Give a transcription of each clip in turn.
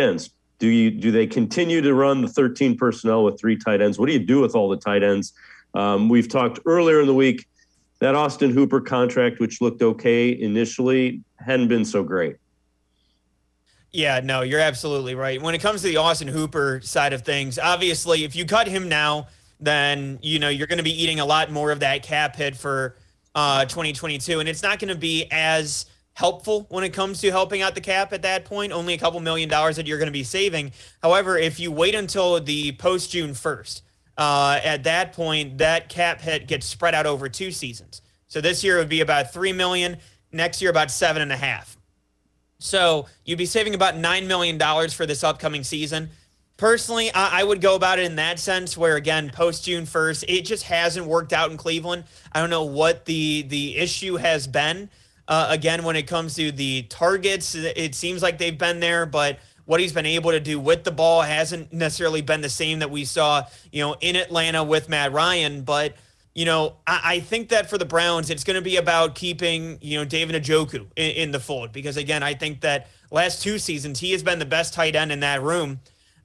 ends. Do they continue to run the 13 personnel with 3 tight ends? What do you do with all the tight ends? We've talked earlier in the week that Austin Hooper contract, which looked okay initially, hadn't been so great. Yeah, no, you're absolutely right. When it comes to the Austin Hooper side of things, obviously, if you cut him now, then you're going to be eating a lot more of that cap hit for 2022, and it's not going to be as helpful when it comes to helping out the cap at that point. Only a couple $1,000,000 that you're going to be saving. However, if you wait until the post June 1st, at that point, that cap hit gets spread out over 2 seasons. So this year it would be about 3 million. Next year about 7.5. So you'd be saving about $9 million for this upcoming season. Personally, I would go about it in that sense where, again, post June 1st, it just hasn't worked out in Cleveland. I don't know what the issue has been. Again, when it comes to the targets, it seems like they've been there, but what he's been able to do with the ball hasn't necessarily been the same that we saw, in Atlanta with Matt Ryan. But I think that for the Browns, it's going to be about keeping, David Njoku in the fold. Because, again, I think that last 2 seasons, he has been the best tight end in that room.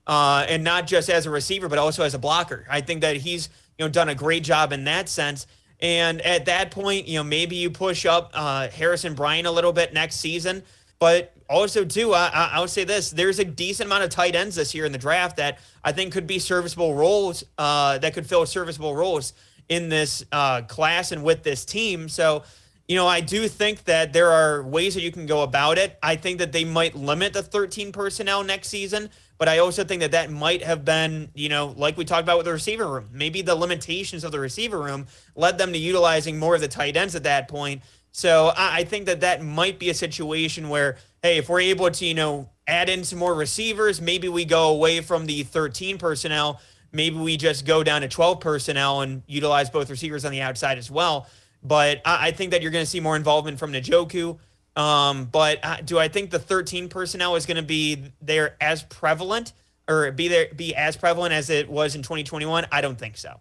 And not just as a receiver, but also as a blocker. I think that he's, done a great job in that sense. And at that point, maybe you push up Harrison Bryant a little bit next season. But also, too, I would say this. There's a decent amount of tight ends this year in the draft that I think could be serviceable roles, that could fill serviceable roles in this class and with this team. So, I do think that there are ways that you can go about it. I think that they might limit the 13 personnel next season, but I also think that might have been, like we talked about with the receiver room. Maybe the limitations of the receiver room led them to utilizing more of the tight ends at that point. So I think that might be a situation where, hey, if we're able to, add in some more receivers, maybe we go away from the 13 personnel. Maybe we just go down to 12 personnel and utilize both receivers on the outside as well. But I think that you're going to see more involvement from Njoku. But do I think the 13 personnel is going to be there as prevalent or be as prevalent as it was in 2021? I don't think so.